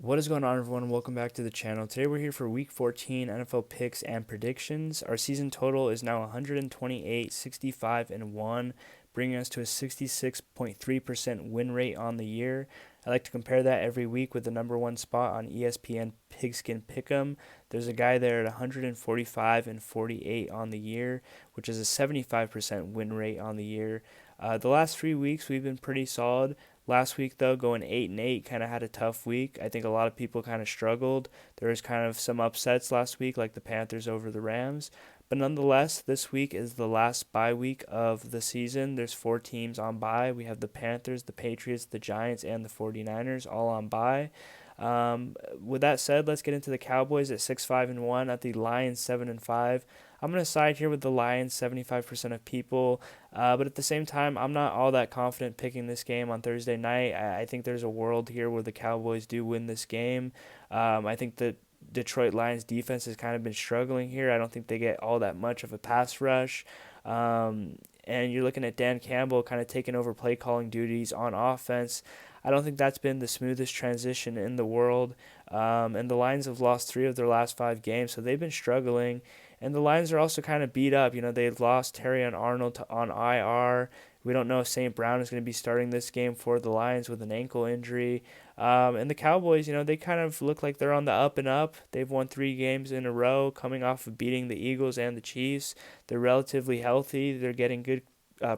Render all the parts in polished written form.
What is going on, everyone? Welcome back to the channel. Today we're here for Week 14 NFL picks and predictions. Our season total is now 128, 65, and 1, bringing us to a 66.3% win rate on the year. I like to compare that every week with the number one spot on ESPN Pigskin Pick'em. There's a guy there at 145 and 48 on the year, which is a 75% win rate on the year. The last 3 weeks we've been pretty solid. Last week, though, going 8-8, kind of had a tough week. I think a lot of people kind of struggled. There was kind of some upsets last week, like the Panthers over the Rams. But nonetheless, this week is the last bye week of the season. There's 4 teams on bye. We have the Panthers, the Patriots, the Giants, and the 49ers all on bye. With that said, let's get into the Cowboys at 6-5-1, at the Lions 7-5. I'm going to side here with the Lions, 75% of people. But at the same time, I'm not all that confident picking this game on Thursday night. I think there's a world here where the Cowboys do win this game. I think the Detroit Lions defense has kind of been struggling here. I don't think they get all that much of a pass rush. And you're looking at Dan Campbell kind of taking over play calling duties on offense. I don't think that's been the smoothest transition in the world. And the Lions have lost 3 of their last 5 games, so they've been struggling. And the Lions are also kind of beat up. They've lost Terrion Arnold on IR. We don't know if St. Brown is going to be starting this game for the Lions with an ankle injury. And the Cowboys, they kind of look like they're on the up and up. They've won 3 games in a row, coming off of beating the Eagles and the Chiefs. They're relatively healthy. They're getting good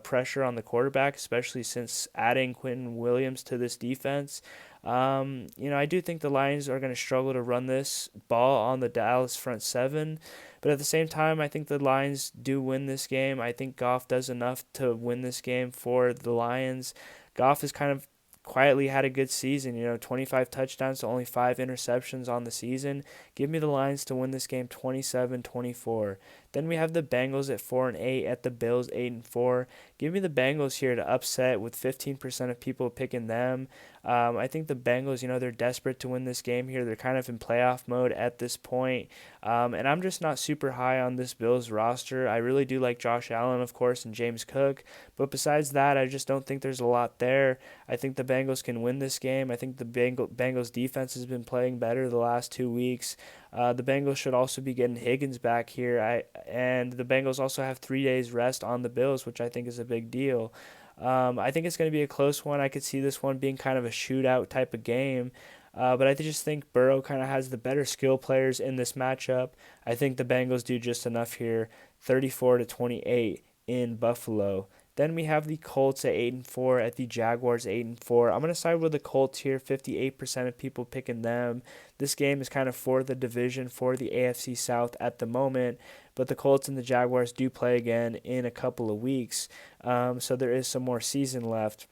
pressure on the quarterback, especially since adding Quentin Williams to this defense. I do think the Lions are going to struggle to run this ball on the Dallas front seven. But at the same time, I think the Lions do win this game. I think Goff does enough to win this game for the Lions. Goff has kind of quietly had a good season, 25 touchdowns to only 5 interceptions on the season. Give me the Lions to win this game 27-24. Then we have the Bengals at 4-8 at the Bills 8-4. Give me the Bengals here to upset with 15% of people picking them. I think the Bengals, they're desperate to win this game here. They're kind of in playoff mode at this point. And I'm just not super high on this Bills roster. I really do like Josh Allen, of course, and James Cook. But besides that, I just don't think there's a lot there. I think the Bengals can win this game. I think the Bengals defense has been playing better the last 2 weeks. The Bengals should also be getting Higgins back here. And the Bengals also have 3 days rest on the Bills, which I think is a big deal. I think it's going to be a close one. I could see this one being kind of a shootout type of game. But I just think Burrow kind of has the better skill players in this matchup. I think the Bengals do just enough here, 34-28 in Buffalo. Then we have the Colts at 8-4 at the Jaguars 8-4. I'm going to side with the Colts here, 58% of people picking them. This game is kind of for the division, for the AFC South at the moment, but the Colts and the Jaguars do play again in a couple of weeks, so there is some more season left.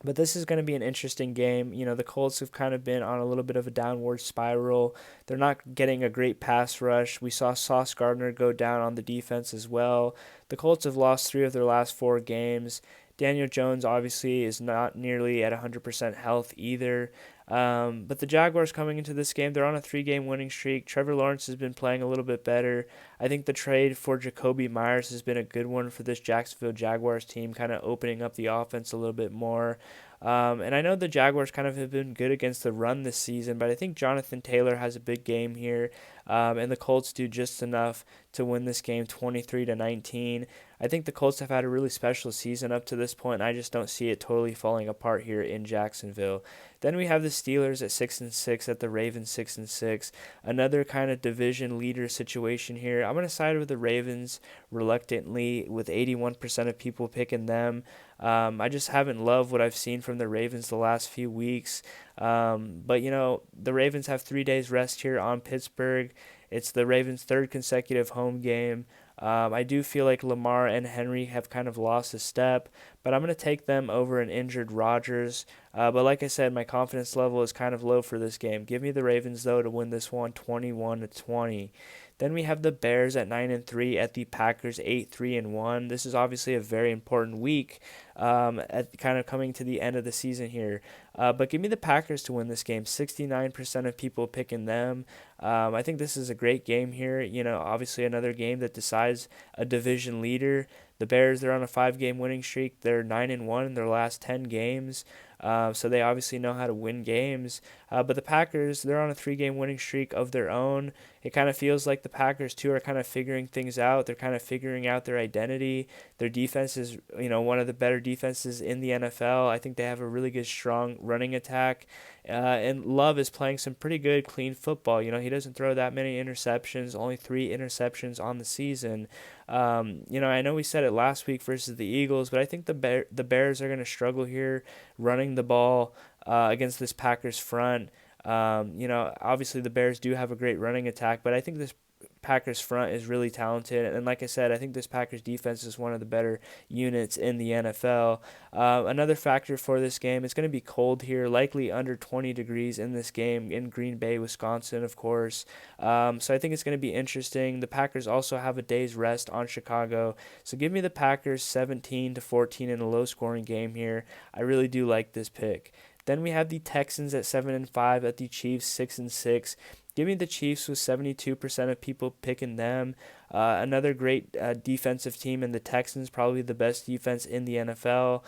But this is going to be an interesting game. The Colts have kind of been on a little bit of a downward spiral. They're not getting a great pass rush. We saw Sauce Gardner go down on the defense as well. The Colts have lost 3 of their last 4 games. Daniel Jones obviously is not nearly at 100% health either. But the Jaguars coming into this game, they're on a 3-game winning streak. Trevor Lawrence has been playing a little bit better. I think the trade for Jacoby Myers has been a good one for this Jacksonville Jaguars team, kind of opening up the offense a little bit more. And I know the Jaguars kind of have been good against the run this season, but I think Jonathan Taylor has a big game here, and the Colts do just enough to win this game 23-19. I think the Colts have had a really special season up to this point, and I just don't see it totally falling apart here in Jacksonville. Then we have the Steelers at 6-6 at the Ravens 6-6. Another kind of division leader situation here. I'm going to side with the Ravens reluctantly with 81% of people picking them. I just haven't loved what I've seen from the Ravens the last few weeks. But, the Ravens have 3 days rest here on Pittsburgh. It's the Ravens' 3rd consecutive home game. I do feel like Lamar and Henry have kind of lost a step, but I'm going to take them over an injured Rodgers. But like I said, my confidence level is kind of low for this game. Give me the Ravens, though, to win this one 21-20. Then we have the Bears at 9-3 at the Packers 8-3-1. This is obviously a very important week, at kind of coming to the end of the season here. But give me the Packers to win this game. 69% of people picking them. I think this is a great game here. Obviously another game that decides a division leader. The Bears, they're on a 5-game winning streak. They're 9-1 in their last 10 games. So they obviously know how to win games. But the Packers, they're on a 3-game winning streak of their own. It kind of feels like the Packers, too, are kind of figuring things out. They're kind of figuring out their identity. Their defense is, one of the better defenses in the NFL. I think they have a really good, strong running attack. And Love is playing some pretty good, clean football. He doesn't throw that many interceptions, only 3 interceptions on the season. I know we said it last week versus the Eagles, but I think the Bears are going to struggle here running the ball against this Packers front. Obviously the Bears do have a great running attack, but I think this Packers front is really talented. And like I said, I think this Packers defense is one of the better units in the NFL. Another factor for this game, it's going to be cold here, likely under 20 degrees in this game in Green Bay, Wisconsin, of course. So I think it's going to be interesting. The Packers also have a day's rest on Chicago. So give me the Packers 17-14 in a low-scoring game here. I really do like this pick. Then we have the Texans at 7-5 at the Chiefs 6-6. Give me the Chiefs with 72% of people picking them. Another great defensive team in the Texans, probably the best defense in the NFL.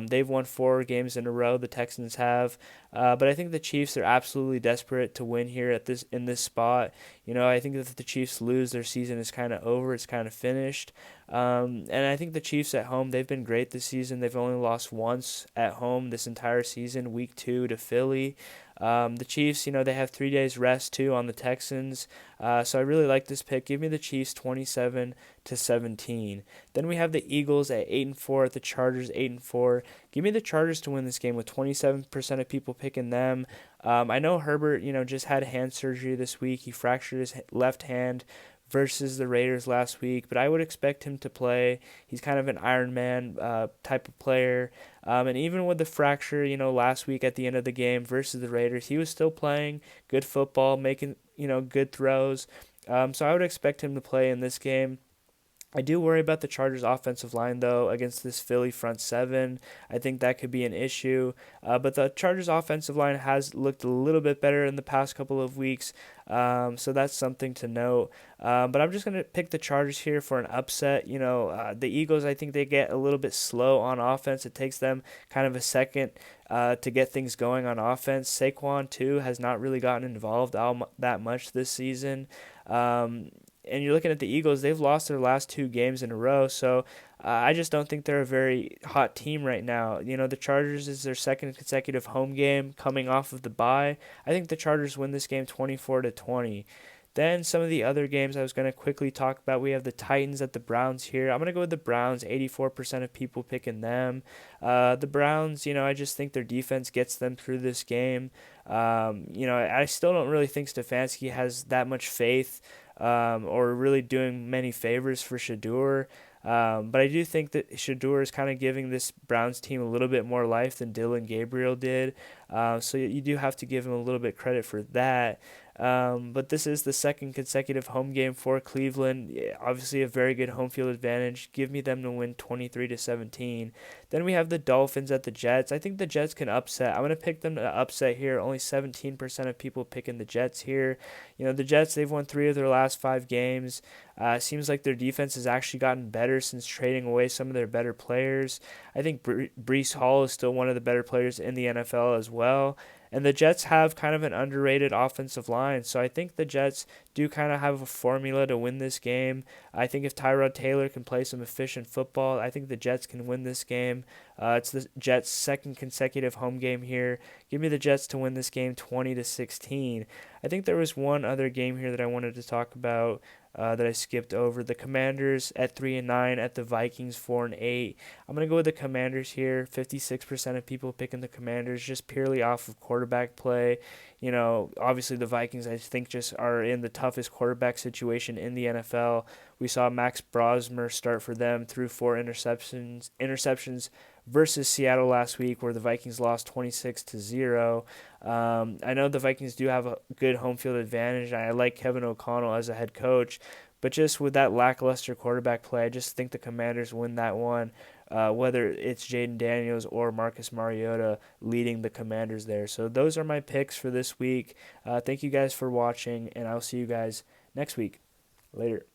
They've won 4 games in a row, the Texans have. But I think the Chiefs are absolutely desperate to win here in this spot. I think if the Chiefs lose, their season is kind of over. It's kind of finished. And I think the Chiefs at home, they've been great this season. They've only lost once at home this entire season, week 2 to Philly. The Chiefs, they have 3 days rest too on the Texans. So I really like this pick. Give me the Chiefs 27-17. Then we have the Eagles at 8-4 at the Chargers 8-4. Give me the Chargers to win this game with 27% of people picking them. I know Herbert, just had hand surgery this week. He fractured his left hand versus the Raiders last week, but I would expect him to play. He's kind of an Iron Man type of player. And even with the fracture, last week at the end of the game versus the Raiders, he was still playing good football, making, good throws. So I would expect him to play in this game. I do worry about the Chargers' offensive line, though, against this Philly front 7. I think that could be an issue. But the Chargers' offensive line has looked a little bit better in the past couple of weeks, so that's something to note. But I'm just going to pick the Chargers here for an upset. The Eagles, I think they get a little bit slow on offense. It takes them kind of a second to get things going on offense. Saquon, too, has not really gotten involved that much this season. And you're looking at the Eagles, they've lost their last 2 games in a row, so I just don't think they're a very hot team right now. The Chargers is their second consecutive home game coming off of the bye. I think the Chargers win this game 24-20. Then some of the other games I was going to quickly talk about, we have the Titans at the Browns here. I'm going to go with the Browns, 84% of people picking them. The Browns, I just think their defense gets them through this game. I still don't really think Stefanski has that much faith or really doing many favors for Shedeur. But I do think that Shedeur is kind of giving this Browns team a little bit more life than Dylan Gabriel did. So you do have to give him a little bit credit for that. But this is the second consecutive home game for Cleveland. Yeah, obviously a very good home field advantage. Give me them to win 23-17. Then we have the Dolphins at the Jets. I think the Jets can upset. I'm going to pick them to upset here. Only 17% of people picking the Jets here. The Jets, they've won 3 of their last 5 games. Seems like their defense has actually gotten better since trading away some of their better players. I think Breece Hall is still one of the better players in the NFL as well. And the Jets have kind of an underrated offensive line, so I think the Jets do kind of have a formula to win this game. I think if Tyrod Taylor can play some efficient football, I think the Jets can win this game. It's the Jets' second consecutive home game here. Give me the Jets to win this game 20-16. I think there was one other game here that I wanted to talk about that I skipped over. The Commanders at 3-9 at the Vikings 4-8. I'm going to go with the Commanders here. 56% of people picking the Commanders just purely off of quarterback play. Obviously the Vikings, I think, just are in the toughest quarterback situation in the NFL. We saw Max Brosmer start for them through 4 interceptions versus Seattle last week, where the Vikings lost 26-0. I know the Vikings do have a good home field advantage, and I like Kevin O'Connell as a head coach, but just with that lackluster quarterback play, I just think the Commanders win that one, whether it's Jaden Daniels or Marcus Mariota leading the Commanders there. So those are my picks for this week. Thank you guys for watching, and I'll see you guys next week. Later.